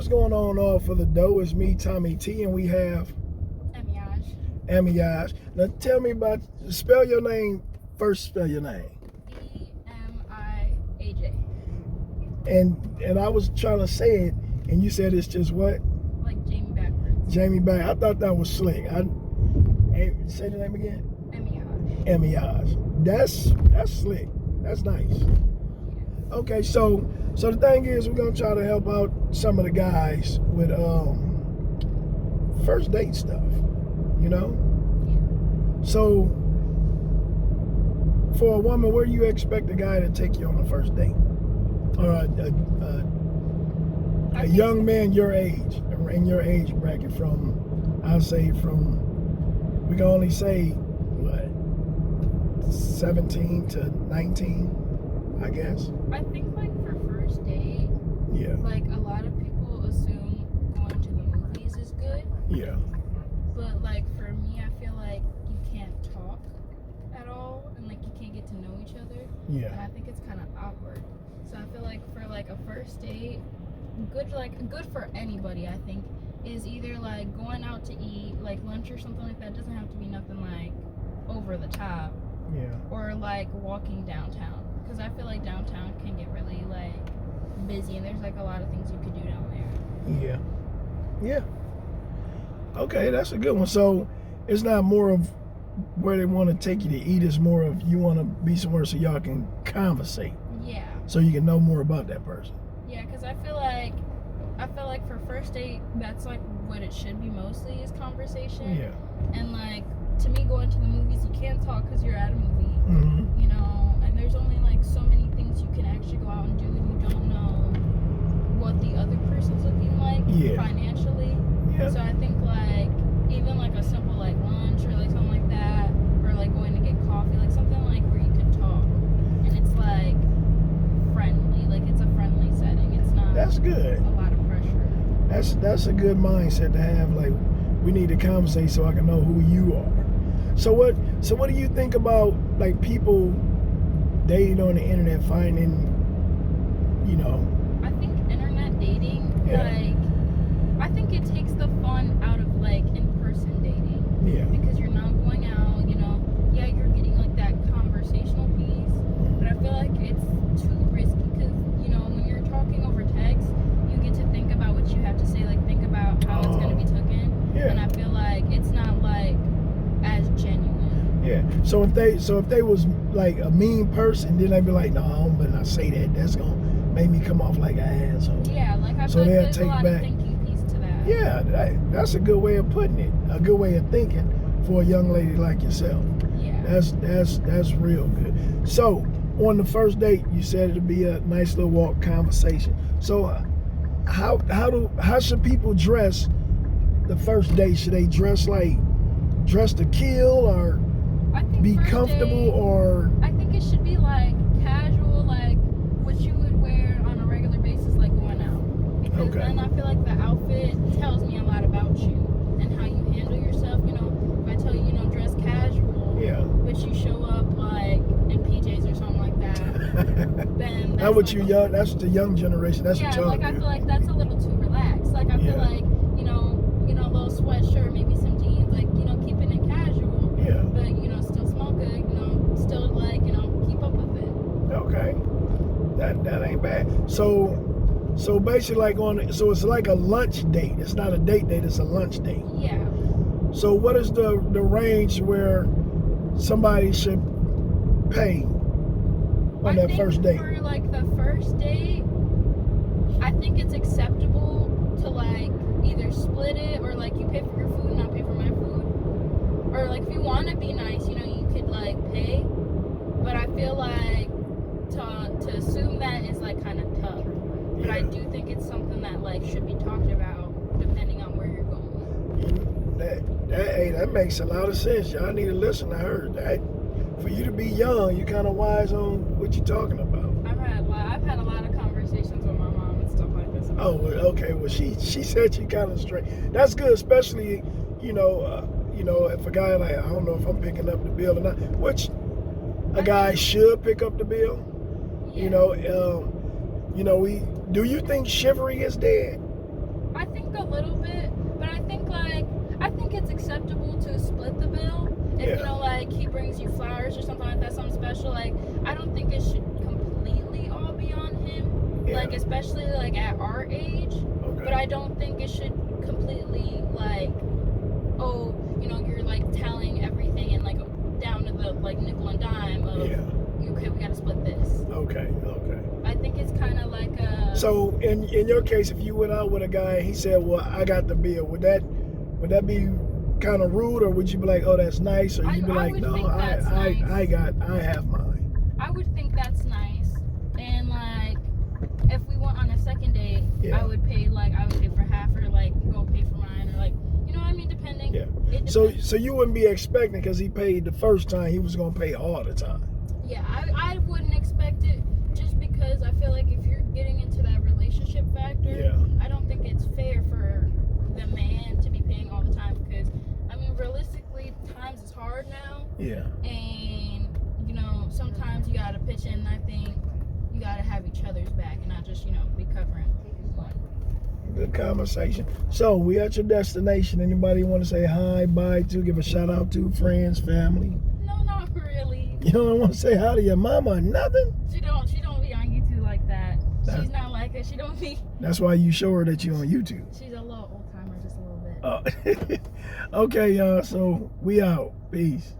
going on for the dough? Is me, Tommy T, and we have Amiage. Now tell me about, spell your name first. Spell your name. Emiaj. And I was trying to say it, and you said it's just what? Like Jamie backwards. Jamie back. I thought that was slick. Say the name again. Amiage. That's slick. That's nice. Yeah. Okay, so the thing is, we're gonna try to help out some of the guys with first date stuff. You know. Yeah. So for a woman, where do you expect a guy to take you on the first date, or a young man your age, in your age bracket, from, I'll say from, we can only say what, 17 to 19, I guess. I think like for first date, Yeah. like a lot of people assume going to the movies is good. Yeah. But like for me, I feel like you can't talk at all, and like you can't get to know each other. And Yeah. I think it's kind of awkward. So I feel like for like a first date, good for anybody, I think, is either like going out to eat, like lunch or something like that. It doesn't have to be nothing like over the top. Yeah. Or like walking downtown, because I feel like downtown can get really like busy, and there's like a lot of things you could do down there. Yeah. Okay, that's a good one. So it's not more of where they want to take you to eat, it's more of you want to be somewhere so y'all can conversate, Yeah. so you can know more about that person. Yeah, because I feel like for first date, that's like what it should be mostly, is conversation. Yeah. And like to me, going to the movies, you can't talk because you're at a movie. Mm-hmm. You know, and there's only like so many things you can actually go out and do, and you don't know what the other person's looking like financially. Yeah. So I think like even like a simple like lunch or like something like that, or like going to get coffee, like something like where you can talk and it's like friendly, like it's a friendly setting. It's not. That's good. A lot of pressure. That's a good mindset to have. Like, we need to conversate so I can know who you are. So what do you think about like people dating on the internet, finding, you know? I think internet dating, like, I think it takes the fun out of like in-person dating. Yeah. Because you're not going out, you know. Yeah, you're getting like that conversational piece, but I feel like it's too risky because, you know, when you're talking over text, you get to think about what you have to say, like think about how it's gonna be taken. Yeah. And I feel like it's not like as genuine. Yeah. So if they was like a mean person, then they'd be like, no, I better not say that. That's gonna make me come off like an asshole. Yeah, like I feel like there's a lot of thinking piece to that. Yeah, that's a good way of putting it. A good way of thinking for a young lady like yourself. Yeah. That's real good. So on the first date, you said it'd be a nice little walk conversation. So how should people dress the first date? Should they dress to kill, or I think be comfortable, or? I think it should be like casual, like what you would wear on a regular basis, like going out. Because then I feel like the outfit tells me a lot about you and how you handle yourself. You know, if I tell you, you know, dress casual, but you show up like in PJs or something like that, then that's what you young. That's the young generation. That's what y'all like do. I feel like that's a little too relaxed. Like I feel like you know, a little sweatshirt, maybe some jeans, like you know, keeping it casual. Yeah. But you know, still smell good. You know, still like you know, keep up with it. Okay. That ain't bad. So basically, so it's like a lunch date. It's not a date, it's a lunch date. Yeah. So what is the range where somebody should pay on that first date? For like the first date, I think it's acceptable to like either split it, or like you pay for your food and not pay for my food, or like if you want to be nice, you know, you could like pay. But I feel like to assume that is like kind of tough. But I do think it's something that like should be talked about depending on where you're going. That makes a lot of sense. Y'all need to listen to her. That, for you to be young, you're kind of wise on what you're talking about. I've had a lot of conversations with my mom and stuff like this. Oh, okay. Well, she said she kind of straight. That's good, especially you know, if a guy like, I don't know if I'm picking up the bill or not, which a guy should pick up the bill. Yeah. You know, do you think chivalry is dead? I think a little bit, but I think it's acceptable to split the bill if Yeah. you know, like he brings you flowers or something like that, something special. Like I don't think it should completely all be on him, Yeah. like especially like at our age. Okay. But I don't think it should completely like, oh, you know, you're like telling everything and like down to the like nickel and dime of Yeah. okay, we gotta split this. Okay. I think it's kind of like a. So in your case, if you went out with a guy and he said, "Well, I got the bill," would that be kind of rude, or would you be like, "Oh, that's nice," or you'd be like, would "No, think that's nice. I have mine." I would think that's nice, and like if we went on a second date, Yeah. I would pay for half, or like go pay for mine, or like you know what I mean, depending. Yeah. It So depends. you wouldn't be expecting because he paid the first time, he was gonna pay all the time. Yeah, I wouldn't expect it, just because I feel like if you're getting into that relationship factor, Yeah. I don't think it's fair for the man to be paying all the time, because I mean realistically times is hard now, Yeah. and you know sometimes you gotta pitch in. And I think you gotta have each other's back and not just be covering one. Good conversation. So we at your destination. Anybody want to say hi, bye to, give a shout out to friends, family? No, not really. You don't want to say hi to your mama or nothing? She don't be on YouTube like that. She's not like it. She don't be. That's why you show her that you're on YouTube. She's a little old timer, just a little bit. Okay, y'all. So we out. Peace.